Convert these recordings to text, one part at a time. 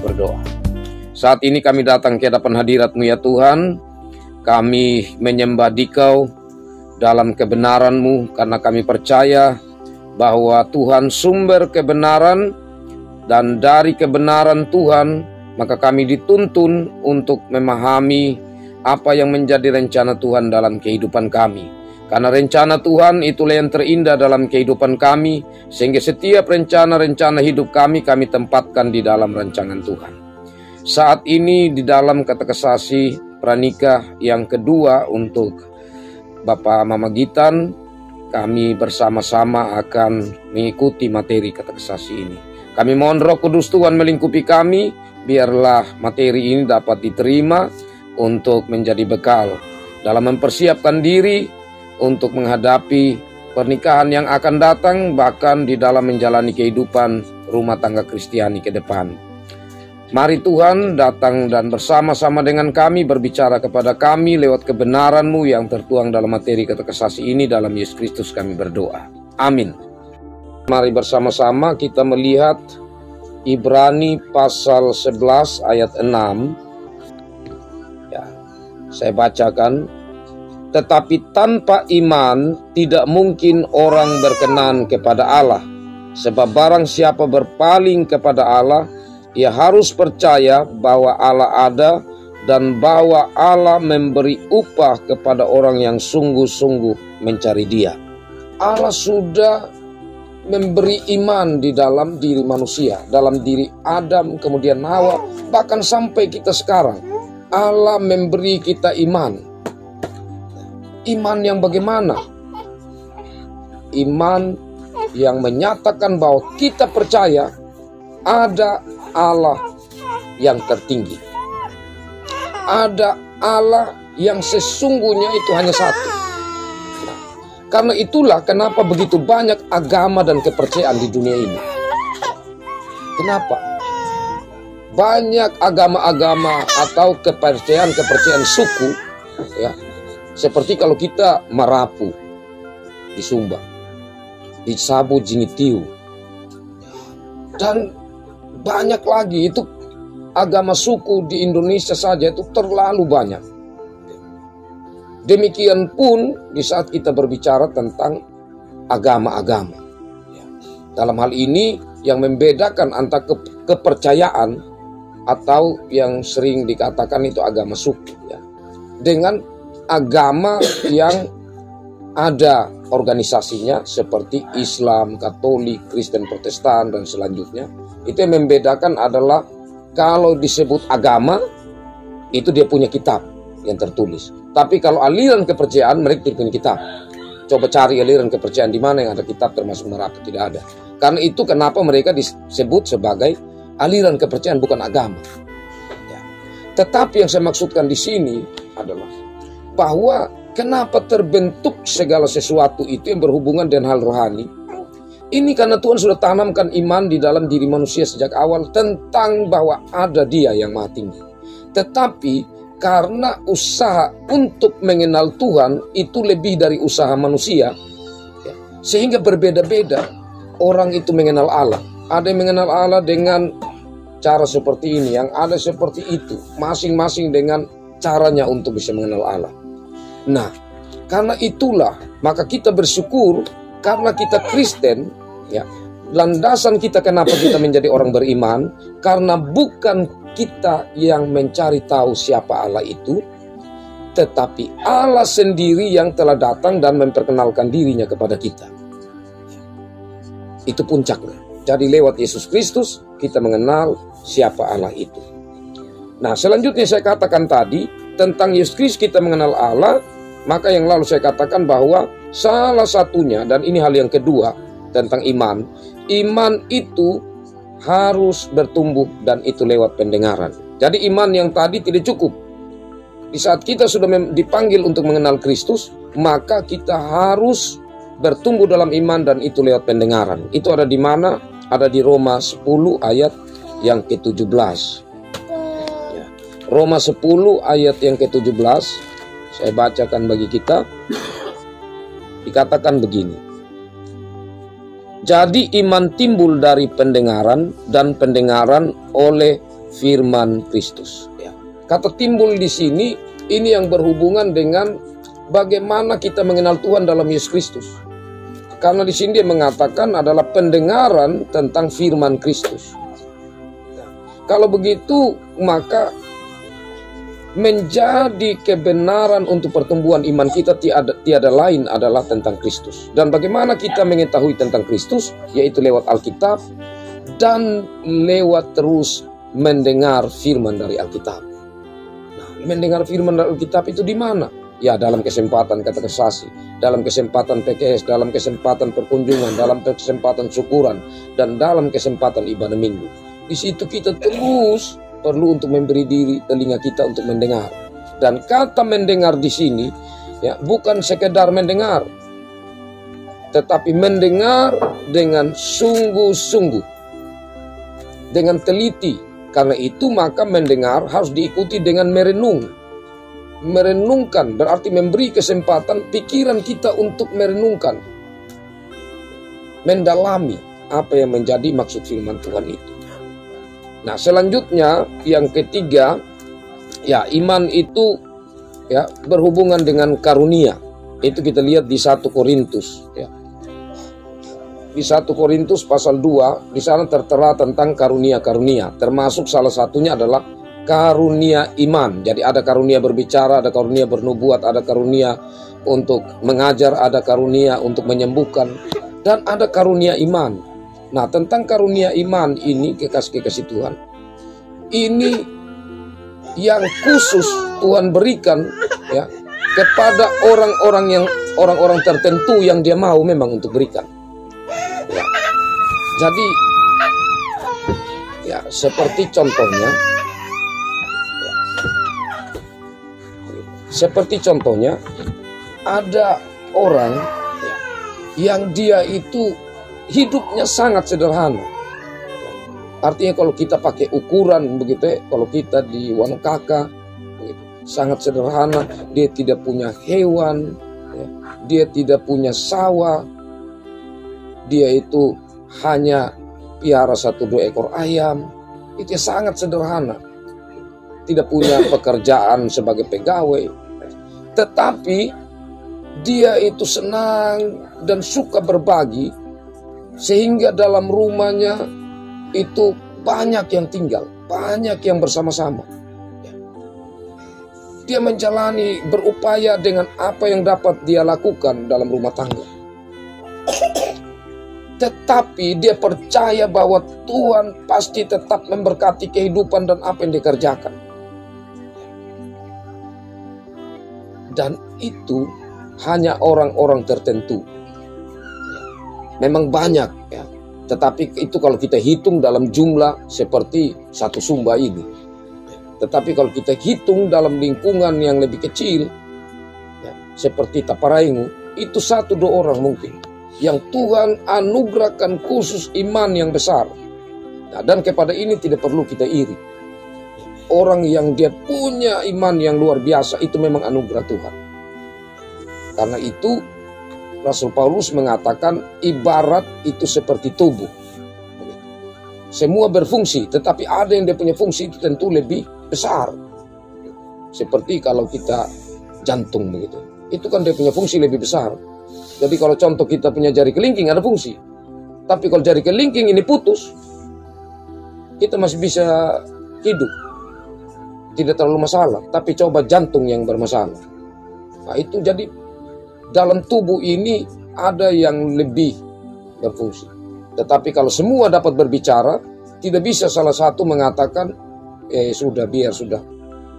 kita berdoa. Saat ini kami datang ke hadapan hadirat-Mu ya Tuhan. Kami menyembah Dikau dalam kebenaran-Mu karena kami percaya bahwa Tuhan sumber kebenaran, dan dari kebenaran Tuhan maka kami dituntun untuk memahami apa yang menjadi rencana Tuhan dalam kehidupan kami. Karena rencana Tuhan itulah yang terindah dalam kehidupan kami, sehingga setiap rencana-rencana hidup kami tempatkan di dalam rancangan Tuhan. Saat ini di dalam katekesasi pranikah yang kedua untuk Bapak Mama Gitan, kami bersama-sama akan mengikuti materi katekesasi ini. Kami mohon Roh Kudus Tuhan melingkupi kami, biarlah materi ini dapat diterima untuk menjadi bekal dalam mempersiapkan diri untuk menghadapi pernikahan yang akan datang, bahkan di dalam menjalani kehidupan rumah tangga Kristiani ke depan. Mari Tuhan datang dan bersama-sama dengan kami berbicara kepada kami lewat kebenaran-Mu yang tertuang dalam materi katekesasi ini. Dalam Yesus Kristus kami berdoa. Amin. Mari bersama-sama kita melihat Ibrani pasal 11 ayat 6. Ya, saya bacakan. Tetapi tanpa iman tidak mungkin orang berkenan kepada Allah. Sebab barang siapa berpaling kepada Allah, ia harus percaya bahwa Allah ada dan bahwa Allah memberi upah kepada orang yang sungguh-sungguh mencari Dia. Allah sudah memberi iman di dalam diri manusia, dalam diri Adam, kemudian Hawa, bahkan sampai kita sekarang. Allah memberi kita iman. Iman yang bagaimana? Iman yang menyatakan bahwa kita percaya ada Allah yang tertinggi. Ada Allah yang sesungguhnya itu hanya satu. Karena itulah kenapa begitu banyak agama dan kepercayaan di dunia ini. Kenapa? Banyak agama-agama atau kepercayaan-kepercayaan suku, ya. Seperti kalau kita Marapu di Sumba, di Sabo Jinitiu, dan banyak lagi. Itu agama suku di Indonesia saja itu terlalu banyak. Demikian pun di saat kita berbicara tentang agama-agama. Dalam hal ini yang membedakan antara kepercayaan atau yang sering dikatakan itu agama suku, ya, dengan agama yang ada organisasinya seperti Islam, Katolik, Kristen, Protestan, dan selanjutnya. Itu yang membedakan adalah kalau disebut agama, itu dia punya kitab yang tertulis. Tapi kalau aliran kepercayaan, mereka tidak punya kitab. Coba cari aliran kepercayaan di mana yang ada kitab termasuk Merapi, tidak ada. Karena itu kenapa mereka disebut sebagai aliran kepercayaan, bukan agama. Ya. Tetapi yang saya maksudkan di sini adalah bahwa kenapa terbentuk segala sesuatu itu yang berhubungan dengan hal rohani. Ini karena Tuhan sudah tanamkan iman di dalam diri manusia sejak awal tentang bahwa ada Dia yang Maha Tinggi. Tetapi karena usaha untuk mengenal Tuhan itu lebih dari usaha manusia, ya, sehingga berbeda-beda orang itu mengenal Allah. Ada yang mengenal Allah dengan cara seperti ini, yang ada seperti itu, masing-masing dengan caranya untuk bisa mengenal Allah. Nah, karena itulah maka kita bersyukur karena kita Kristen, ya. Landasan kita kenapa kita menjadi orang beriman, karena bukan kita yang mencari tahu siapa Allah itu, tetapi Allah sendiri yang telah datang dan memperkenalkan dirinya kepada kita. Itu puncaknya. Jadi lewat Yesus Kristus kita mengenal siapa Allah itu. Nah, selanjutnya saya katakan tadi tentang Yesus Kristus kita mengenal Allah, maka yang lalu saya katakan bahwa salah satunya, dan ini hal yang kedua tentang iman. Iman itu harus bertumbuh dan itu lewat pendengaran. Jadi iman yang tadi tidak cukup. Di saat kita sudah dipanggil untuk mengenal Kristus, maka kita harus bertumbuh dalam iman dan itu lewat pendengaran. Itu ada di mana? Ada di Roma 10 ayat yang ke-17. Roma 10 ayat yang ke-17, saya bacakan bagi kita. Dikatakan begini. Jadi iman timbul dari pendengaran dan pendengaran oleh firman Kristus. Ya. Kata timbul di sini, ini yang berhubungan dengan bagaimana kita mengenal Tuhan dalam Yesus Kristus. Karena di sini dia mengatakan adalah pendengaran tentang firman Kristus. Kalau begitu, maka menjadi kebenaran untuk pertumbuhan iman kita tiada lain adalah tentang Kristus. Dan bagaimana kita mengetahui tentang Kristus? Yaitu lewat Alkitab dan lewat terus mendengar firman dari Alkitab. Nah, mendengar firman dari Alkitab itu di mana? Ya, dalam kesempatan katekisasi, dalam kesempatan PKS, dalam kesempatan perkunjungan, dalam kesempatan syukuran, dan dalam kesempatan ibadah minggu. Di situ kita terus perlu untuk memberi diri telinga kita untuk mendengar. Dan kata mendengar di sini ya bukan sekedar mendengar, tetapi mendengar dengan sungguh-sungguh, dengan teliti. Karena itu maka mendengar harus diikuti dengan merenung. Merenungkan berarti memberi kesempatan pikiran kita untuk merenungkan, mendalami apa yang menjadi maksud firman Tuhan itu. Nah, selanjutnya yang ketiga, ya iman itu ya berhubungan dengan karunia. Itu kita lihat di 1 Korintus ya. Di 1 Korintus pasal 2, di sana tertera tentang karunia-karunia, termasuk salah satunya adalah karunia iman. Jadi ada karunia berbicara, ada karunia bernubuat, ada karunia untuk mengajar, ada karunia untuk menyembuhkan, dan ada karunia iman. Nah, tentang karunia iman ini, kekasih-kekasih Tuhan, ini yang khusus Tuhan berikan ya kepada orang-orang tertentu yang dia mau memang untuk berikan. Ya. Jadi ya seperti contohnya ada orang yang dia itu hidupnya sangat sederhana. Artinya kalau kita pakai ukuran begitu ya, kalau kita di Wanokaka begitu, sangat sederhana, dia tidak punya hewan, ya, dia tidak punya sawah, dia itu hanya piara 1-2 ekor ayam, itu sangat sederhana, tidak punya pekerjaan sebagai pegawai, tetapi dia itu senang dan suka berbagi, sehingga dalam rumahnya itu banyak yang tinggal, banyak yang bersama-sama. Dia menjalani, berupaya dengan apa yang dapat dia lakukan dalam rumah tangga. Tetapi dia percaya bahwa Tuhan pasti tetap memberkati kehidupan dan apa yang dikerjakan. Dan itu hanya orang-orang tertentu. Memang banyak ya. Tetapi itu kalau kita hitung dalam jumlah seperti satu Sumba ini. Tetapi kalau kita hitung dalam lingkungan yang lebih kecil ya, seperti Taparaingu, itu 1-2 orang mungkin yang Tuhan anugerahkan khusus iman yang besar. Nah, dan kepada ini tidak perlu kita iri. Orang yang dia punya iman yang luar biasa itu memang anugerah Tuhan. Karena itu Rasul Paulus mengatakan ibarat itu seperti tubuh. Semua berfungsi, tetapi ada yang dia punya fungsi itu tentu lebih besar. Seperti kalau kita jantung begitu. Itu kan dia punya fungsi lebih besar. Jadi kalau contoh kita punya jari kelingking ada fungsi. Tapi kalau jari kelingking ini putus, kita masih bisa hidup. Tidak terlalu masalah. Tapi coba jantung yang bermasalah. Nah itu jadi dalam tubuh ini ada yang lebih berfungsi. Tetapi kalau semua dapat berbicara, tidak bisa salah satu mengatakan, sudah biar sudah,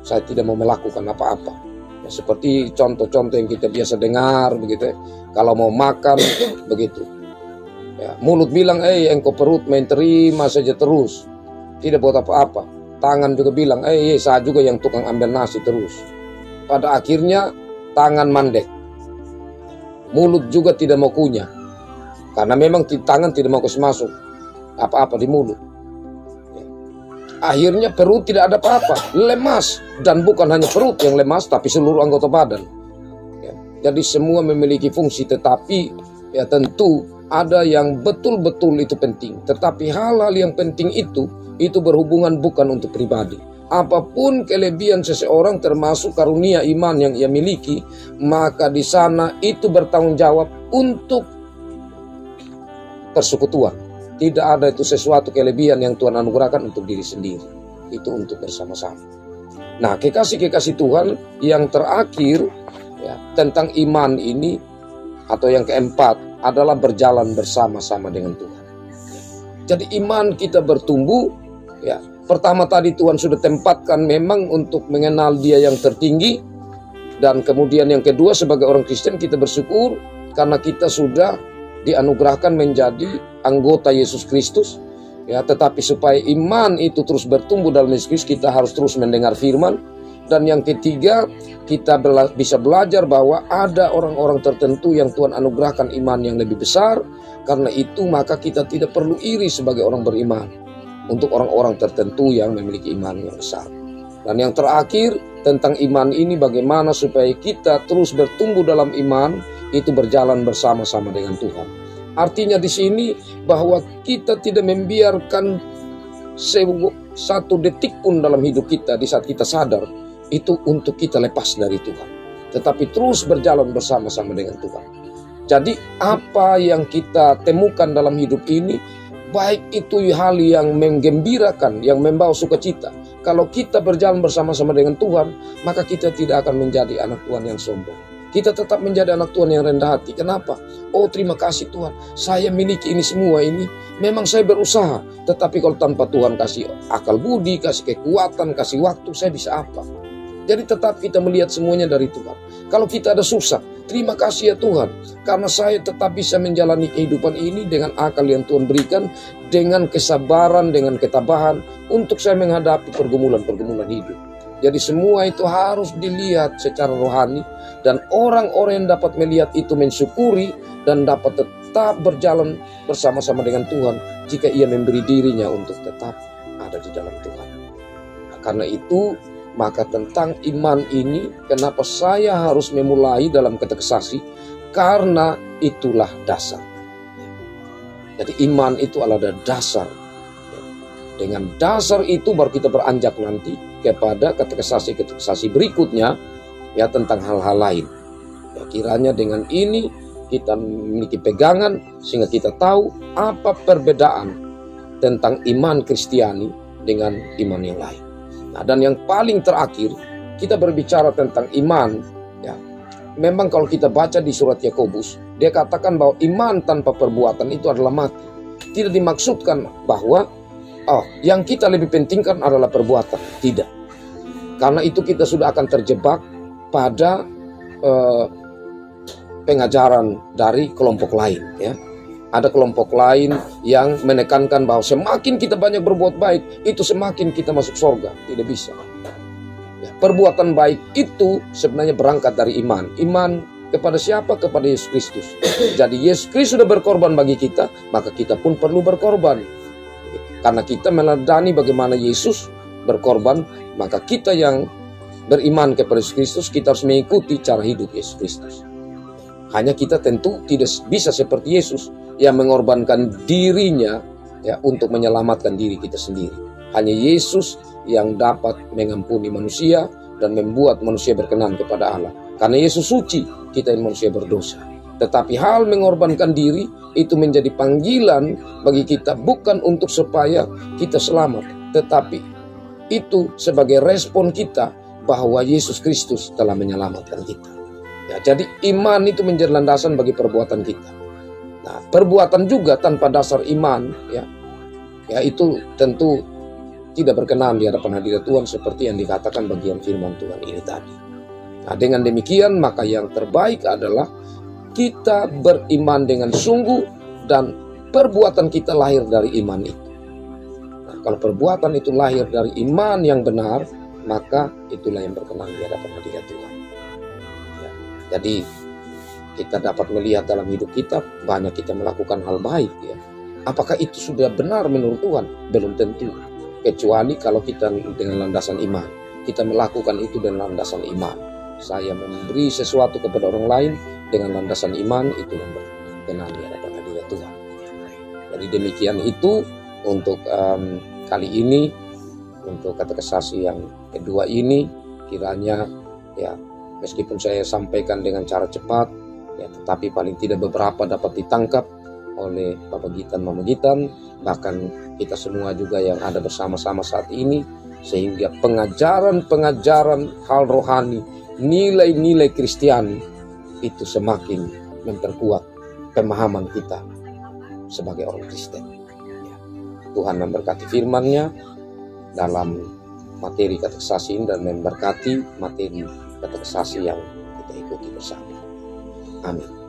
saya tidak mau melakukan apa-apa. Ya, seperti contoh-contoh yang kita biasa dengar begitu. Kalau mau makan begitu. Ya, mulut bilang, engkau perut main terima saja terus, tidak buat apa-apa. Tangan juga bilang, saya juga yang tukang ambil nasi terus. Pada akhirnya tangan mandek. Mulut juga tidak mau kunyah. Karena memang tangan tidak mau kasih masuk apa-apa di mulut. Akhirnya perut tidak ada apa-apa, lemas. Dan bukan hanya perut yang lemas, tapi seluruh anggota badan. Jadi semua memiliki fungsi, tetapi ya tentu ada yang betul-betul itu penting. Tetapi hal-hal yang penting itu itu berhubungan bukan untuk pribadi. Apapun kelebihan seseorang termasuk karunia iman yang ia miliki, maka di sana itu bertanggung jawab untuk persekutuan. Tidak ada itu sesuatu kelebihan yang Tuhan anugerahkan untuk diri sendiri. Itu untuk bersama-sama. Nah, kekasih-kekasih Tuhan yang terakhir ya, tentang iman ini atau yang keempat adalah berjalan bersama-sama dengan Tuhan. Jadi iman kita bertumbuh ya. Pertama tadi Tuhan sudah tempatkan memang untuk mengenal Dia yang tertinggi, dan kemudian yang kedua sebagai orang Kristen kita bersyukur karena kita sudah dianugerahkan menjadi anggota Yesus Kristus ya. Tetapi supaya iman itu terus bertumbuh dalam Yesus Kristus, kita harus terus mendengar firman. Dan yang ketiga, kita bisa belajar bahwa ada orang-orang tertentu yang Tuhan anugerahkan iman yang lebih besar. Karena itu maka kita tidak perlu iri sebagai orang beriman untuk orang-orang tertentu yang memiliki iman yang besar. Dan yang terakhir tentang iman ini, bagaimana supaya kita terus bertumbuh dalam iman itu berjalan bersama-sama dengan Tuhan. Artinya di sini bahwa kita tidak membiarkan satu detik pun dalam hidup kita di saat kita sadar itu untuk kita lepas dari Tuhan, tetapi terus berjalan bersama-sama dengan Tuhan. Jadi apa yang kita temukan dalam hidup ini, baik itu hal yang menggembirakan, yang membawa sukacita. Kalau kita berjalan bersama-sama dengan Tuhan, maka kita tidak akan menjadi anak Tuhan yang sombong. Kita tetap menjadi anak Tuhan yang rendah hati. Kenapa? Oh, terima kasih Tuhan, saya miliki ini semua ini. Memang saya berusaha, tetapi kalau tanpa Tuhan kasih akal budi, kasih kekuatan, kasih waktu, saya bisa apa? Jadi tetap kita melihat semuanya dari Tuhan. Kalau kita ada susah, terima kasih ya Tuhan, karena saya tetap bisa menjalani kehidupan ini dengan akal yang Tuhan berikan, dengan kesabaran, dengan ketabahan, untuk saya menghadapi pergumulan-pergumulan hidup. Jadi semua itu harus dilihat secara rohani, dan orang-orang yang dapat melihat itu mensyukuri, dan dapat tetap berjalan bersama-sama dengan Tuhan, jika ia memberi dirinya untuk tetap ada di dalam Tuhan. Nah, karena itu, maka tentang iman ini, kenapa saya harus memulai dalam kata kesaksi? Karena itulah dasar. Jadi iman itu adalah dasar. Dengan dasar itu baru kita beranjak nanti kepada kata kesaksi berikutnya ya, tentang hal-hal lain. Ya, kiranya dengan ini kita memiliki pegangan sehingga kita tahu apa perbedaan tentang iman Kristiani dengan iman yang lain. Nah, dan yang paling terakhir, kita berbicara tentang iman. Ya, memang kalau kita baca di surat Yakobus, dia katakan bahwa iman tanpa perbuatan itu adalah mati. Tidak dimaksudkan bahwa yang kita lebih pentingkan adalah perbuatan. Tidak. Karena itu kita sudah akan terjebak pada pengajaran dari kelompok lain. Ya. Ada kelompok lain yang menekankan bahwa semakin kita banyak berbuat baik, itu semakin kita masuk surga. Tidak bisa. Ya, perbuatan baik itu sebenarnya berangkat dari iman. Iman kepada siapa? Kepada Yesus Kristus. Jadi Yesus Kristus sudah berkorban bagi kita, maka kita pun perlu berkorban. Karena kita meneladani bagaimana Yesus berkorban, maka kita yang beriman kepada Yesus Kristus, kita harus mengikuti cara hidup Yesus Kristus. Hanya kita tentu tidak bisa seperti Yesus yang mengorbankan dirinya ya, untuk menyelamatkan diri kita sendiri. Hanya Yesus yang dapat mengampuni manusia dan membuat manusia berkenan kepada Allah. Karena Yesus suci, kita yang manusia berdosa. Tetapi hal mengorbankan diri itu menjadi panggilan bagi kita, bukan untuk supaya kita selamat, tetapi itu sebagai respon kita bahwa Yesus Kristus telah menyelamatkan kita. Ya, jadi iman itu menjadi landasan bagi perbuatan kita. Nah, perbuatan juga tanpa dasar iman, ya itu tentu tidak berkenan di hadapan hadirat Tuhan seperti yang dikatakan bagian firman Tuhan ini tadi. Nah, dengan demikian maka yang terbaik adalah kita beriman dengan sungguh dan perbuatan kita lahir dari iman itu. Nah, kalau perbuatan itu lahir dari iman yang benar, maka itulah yang berkenan di hadapan hadirat Tuhan. Jadi kita dapat melihat dalam hidup kita banyak kita melakukan hal baik ya. Apakah itu sudah benar menurut Tuhan? Belum tentu. Kecuali kalau kita dengan landasan iman. Kita melakukan itu dengan landasan iman. Saya memberi sesuatu kepada orang lain dengan landasan iman, itu yang berkenan di hadapan hadirat Tuhan. Jadi demikian itu untuk kali ini, untuk katekisasi yang kedua ini, kiranya ya meskipun saya sampaikan dengan cara cepat, ya tetapi paling tidak beberapa dapat ditangkap oleh Bapak Gitan, Mama Gitan, bahkan kita semua juga yang ada bersama-sama saat ini, sehingga pengajaran-pengajaran hal rohani, nilai-nilai Kristiani itu semakin memperkuat pemahaman kita sebagai orang Kristen. Ya. Tuhan memberkati firman-Nya dalam materi katekisasi ini dan memberkati materi katekisasi yang kita ikuti bersama. Amin.